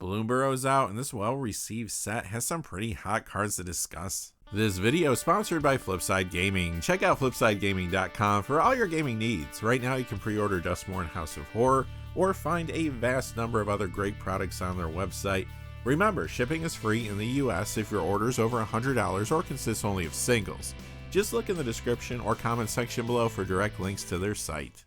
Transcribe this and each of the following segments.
Bloomburrow's out, and this well-received set has some pretty hot cards to discuss. This video is sponsored by Flipside Gaming. Check out flipsidegaming.com for all your gaming needs. Right now you can pre-order Dustborn House of Horror, or find a vast number of other great products on their website. Remember, shipping is free in the US if your order is over $100 or consists only of singles. Just look in the description or comment section below for direct links to their site.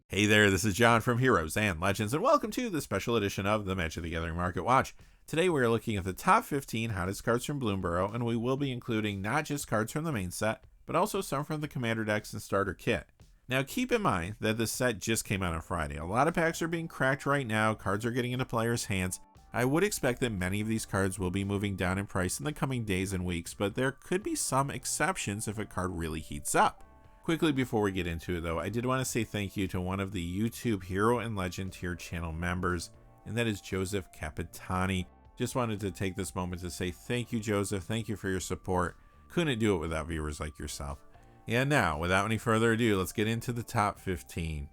Hey there, this is John from Heroes and Legends, and welcome to the special edition of the Magic the Gathering Market Watch. Today we are looking at the top 15 hottest cards from Bloomburrow, and we will be including not just cards from the main set, but also some from the Commander decks and starter kit. Now keep in mind that this set just came out on Friday. A lot of packs are being cracked right now, cards are getting into players' hands. I would expect that many of these cards will be moving down in price in the coming days and weeks, but there could be some exceptions if a card really heats up. Quickly before we get into it though, I did want to say thank you to one of the YouTube Hero and Legend tier channel members, and that is Joseph Capitani. Just wanted to take this moment to say thank you, Joseph. Thank you for your support. Couldn't do it without viewers like yourself. And now, without any further ado, let's get into the top 15.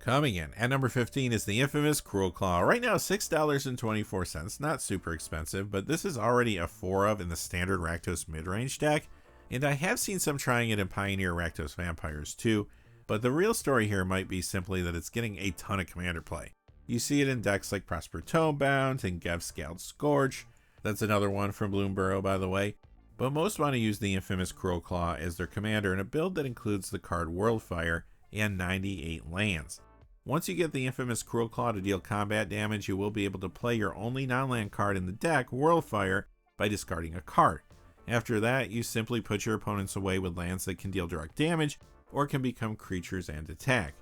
Coming in at number 15 is the infamous Cruelclaw. Right now $6.24, not super expensive, but this is already a 4 of in the standard Rakdos midrange deck. And I have seen some trying it in Pioneer Rakdos Vampires too, but the real story here might be simply that it's getting a ton of commander play. You see it in decks like Prosper Tomebound and Gev Scald Scourge. That's another one from Bloomburrow, by the way. But most want to use the infamous Cruelclaw as their commander in a build that includes the card Worldfire and 98 lands. Once you get the infamous Cruelclaw to deal combat damage, you will be able to play your only non-land card in the deck, Worldfire, by discarding a card. After that, you simply put your opponents away with lands that can deal direct damage or can become creatures and attack.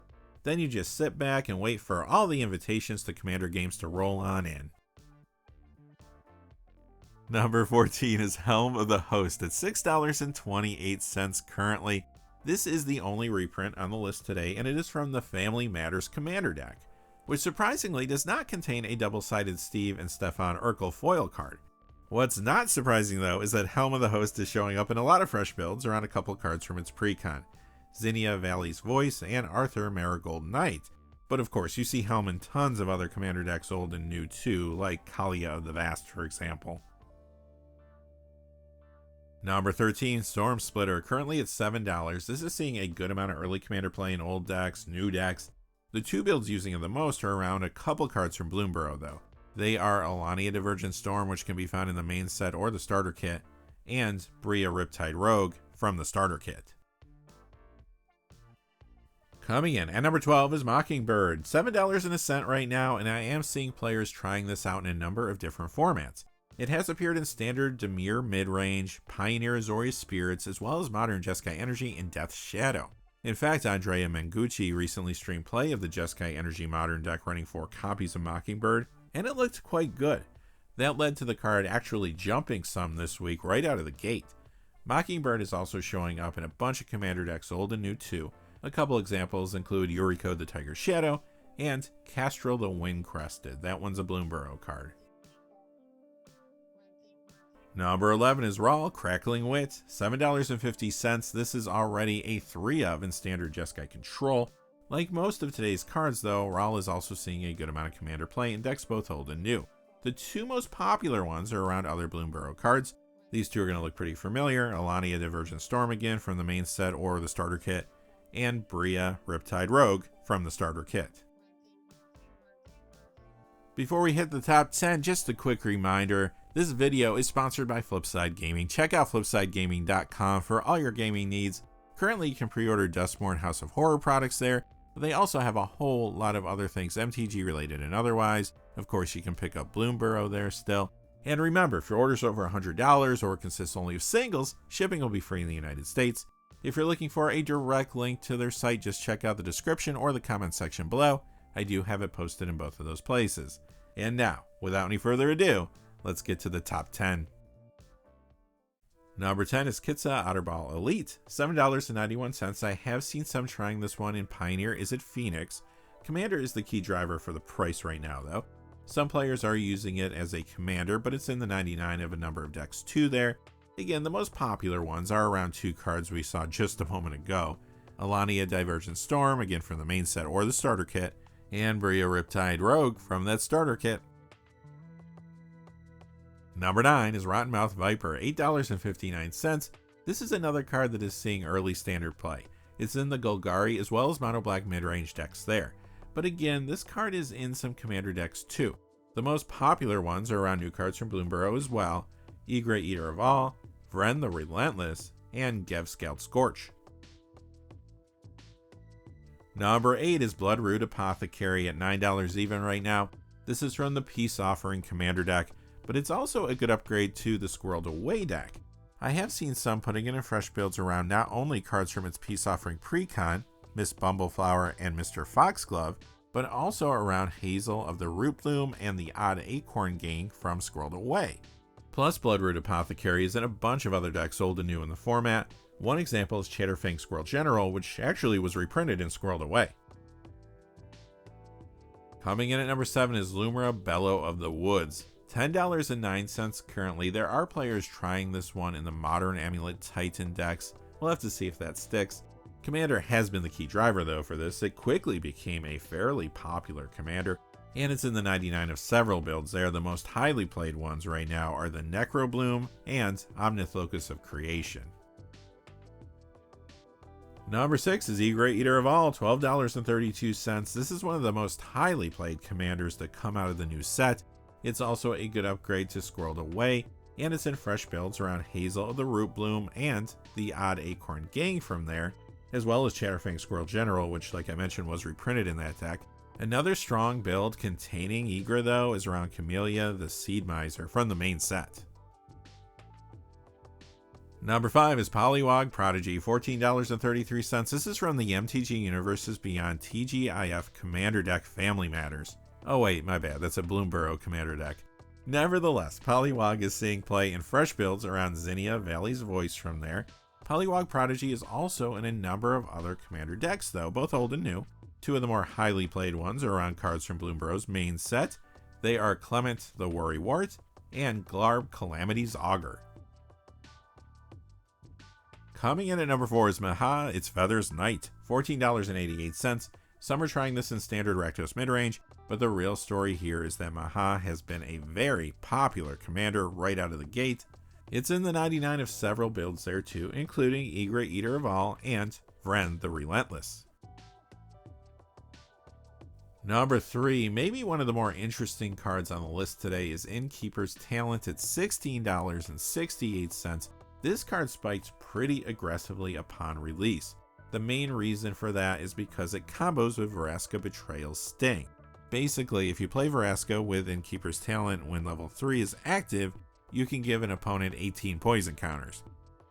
Then you just sit back and wait for all the invitations to commander games to roll on in. Number 14 is Helm of the Host at $6.28 currently. This is the only reprint on the list today, and it is from the Family Matters Commander deck, which surprisingly does not contain a double-sided Steve and Stefan Urkel foil card. What's not surprising though is that Helm of the Host is showing up in a lot of fresh builds around a couple cards from its precon, Zinnia Valley's Voice and Arthur Marigold Knight. But of course you see Helm in tons of other commander decks old and new too, like Kalia of the Vast for example. Number 13, Storm Splitter, currently at $7. This is seeing a good amount of early commander play in old decks, new decks. The two builds using it the most are around a couple cards from Bloomburrow though. They are Alania Divergent Storm, which can be found in the main set or the starter kit, and Bria Riptide Rogue from the starter kit. Coming in at number 12 is Mockingbird, $7.01 right now, and I am seeing players trying this out in a number of different formats. It has appeared in standard Dimir midrange, Pioneer Azorius Spirits, as well as modern Jeskai Energy and Death's Shadow. In fact, Andrea Mengucci recently streamed play of the Jeskai Energy modern deck running 4 copies of Mockingbird, and it looked quite good. That led to the card actually jumping some this week right out of the gate. Mockingbird is also showing up in a bunch of commander decks old and new too. A couple examples include Yuriko the Tiger Shadow and Castrel the Wind Crested. That one's a Bloomburrow card. Number 11 is Rawl Crackling Wit, $7.50. This is already a 3 of in standard Jeskai Control. Like most of today's cards though, Rawl is also seeing a good amount of commander play in decks both old and new. The two most popular ones are around other Bloomburrow cards. These two are going to look pretty familiar, Alania Divergent Storm again from the main set or the starter kit, and Bria Riptide Rogue from the starter kit. Before we hit the top 10, just a quick reminder, this video is sponsored by Flipside Gaming. Check out flipsidegaming.com for all your gaming needs. Currently you can pre-order Dustborn House of Horror products there, but they also have a whole lot of other things MTG related and otherwise. Of course you can pick up Bloomburrow there still. And remember, if your order's over $100 or consists only of singles, shipping will be free in the United States. If you're looking for a direct link to their site, just check out the description or the comment section below. I do have it posted in both of those places. And now, without any further ado, let's get to the top 10. Number 10 is Kitsa Otterball Elite, $7.91. I have seen some trying this one in Pioneer. Is it Phoenix? Commander is the key driver for the price right now though. Some players are using it as a commander, but it's in the 99 of a number of decks too there. Again, the most popular ones are around 2 cards we saw just a moment ago. Alania Divergent Storm, again from the main set or the starter kit, and Bria Riptide Rogue from that starter kit. Number 9 is Rottenmouth Viper, $8.59. This is another card that is seeing early standard play. It's in the Golgari as well as Mono Black mid-range decks there. But again, this card is in some commander decks too. The most popular ones are around new cards from Bloomburrow as well, Egret Eater of All, Vren the Relentless, and Gevscald Scorch. Number 8 is Bloodroot Apothecary at $9 even right now. This is from the Peace Offering commander deck, but it's also a good upgrade to the Squirreled Away deck. I have seen some putting it in fresh builds around not only cards from its Peace Offering Precon, Miss Bumbleflower and Mr. Foxglove, but also around Hazel of the Root Bloom and the Odd Acorn Gang from Squirreled Away. Plus, Bloodroot Apothecary is in a bunch of other decks old and new in the format. One example is Chatterfang Squirrel General, which actually was reprinted in Squirreled Away. Coming in at number 7 is Lumra Bellow of the Woods, $10.09 currently. There are players trying this one in the Modern Amulet Titan decks. We'll have to see if that sticks. Commander has been the key driver though for this. It quickly became a fairly popular commander, and it's in the 99 of several builds there. The most highly played ones right now are the Necrobloom and Omnith Locus of Creation. Number 6 is Egret Eater of All, $12.32. This is one of the most highly played commanders that come out of the new set. It's also a good upgrade to Squirreled Away, and it's in fresh builds around Hazel of the Root Bloom and the Odd Acorn Gang from there, as well as Chatterfang Squirrel General, which like I mentioned was reprinted in that deck. Another strong build containing Egret though is around Camellia the Seed Miser from the main set. Number 5 is Poliwag Prodigy, $14.33. This is from the MTG Universes Beyond TGIF Commander Deck Family Matters. Oh wait, my bad, that's a Bloomburrow Commander deck. Nevertheless, Poliwag is seeing play in fresh builds around Zinnia, Valley's Voice from there. Poliwag Prodigy is also in a number of other Commander decks though, both old and new. Two of the more highly played ones are around cards from Bloomburrow's main set. They are Clement the Worrywart and Glarb Calamity's Augur. Coming in at number 4 is Maha Its Feathers Knight, $14.88. Some are trying this in standard Rakdos midrange, but the real story here is that Maha has been a very popular commander right out of the gate. It's in the 99 of several builds there too, including Egret Eater of All and Vren the Relentless. Number 3, maybe one of the more interesting cards on the list today, is Innkeeper's Talent at $16.68. This card spiked pretty aggressively upon release. The main reason for that is because it combos with Vraska Betrayal's Sting. Basically, if you play Vraska with Innkeeper's Talent when level 3 is active, you can give an opponent 18 poison counters.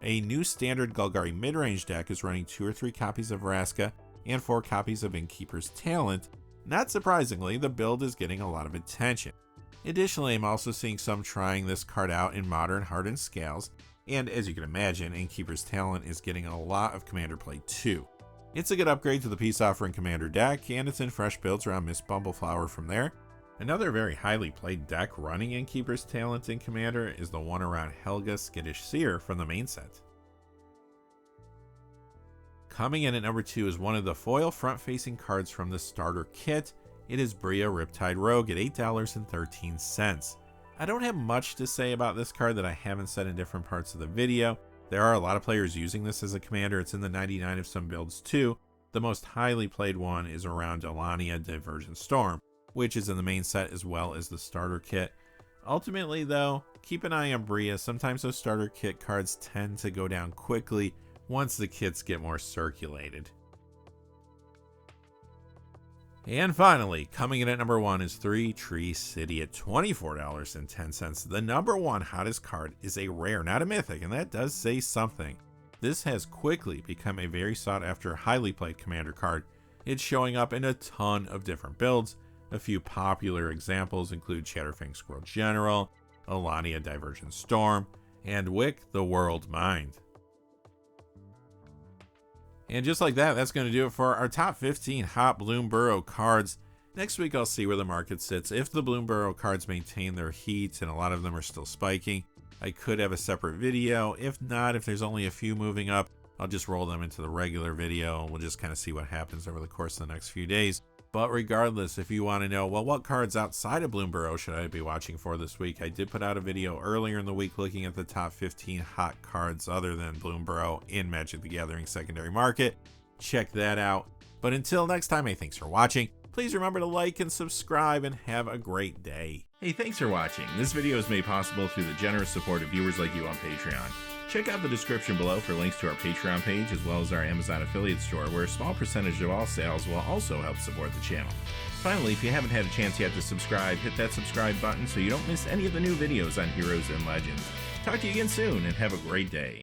A new standard Golgari midrange deck is running 2 or 3 copies of Vraska and 4 copies of Innkeeper's Talent. Not surprisingly, the build is getting a lot of attention. Additionally, I'm also seeing some trying this card out in Modern Hardened Scales, and as you can imagine, Innkeeper's Talent is getting a lot of commander play too. It's a good upgrade to the Peace Offering commander deck, and it's in fresh builds around Miss Bumbleflower from there. Another very highly played deck running Innkeeper's Talent in commander is the one around Helga Skittish Seer from the main set. Coming in at number 2 is one of the foil front-facing cards from the starter kit. It is Bria Riptide Rogue at $8.13. I don't have much to say about this card that I haven't said in different parts of the video. There are a lot of players using this as a commander. It's in the 99 of some builds too. The most highly played one is around Alania Divergent Storm, which is in the main set as well as the starter kit. Ultimately though, keep an eye on Bria. Sometimes those starter kit cards tend to go down quickly once the kits get more circulated. And finally, coming in at number 1 is 3 Tree City at $24.10. The number 1 hottest card is a rare, not a mythic, and that does say something. This has quickly become a very sought after, highly played commander card. It's showing up in a ton of different builds. A few popular examples include Chatterfang Squirrel General, Alania Divergent Storm, and Wick the World Mind. And just like that, that's going to do it for our top 15 hot Bloomburrow cards. Next week, I'll see where the market sits. If the Bloomburrow cards maintain their heat, and a lot of them are still spiking, I could have a separate video. If not, if there's only a few moving up, I'll just roll them into the regular video and we'll just kind of see what happens over the course of the next few days. But regardless, if you want to know, well, what cards outside of Bloomburrow should I be watching for this week? I did put out a video earlier in the week looking at the top 15 hot cards other than Bloomburrow in Magic the Gathering secondary market. Check that out. But until next time, hey, thanks for watching. Please remember to like and subscribe and have a great day. Hey, thanks for watching. This video is made possible through the generous support of viewers like you on Patreon. Check out the description below for links to our Patreon page as well as our Amazon affiliate store, where a small percentage of all sales will also help support the channel. Finally, if you haven't had a chance yet to subscribe, hit that subscribe button so you don't miss any of the new videos on Heroes and Legends. Talk to you again soon and have a great day.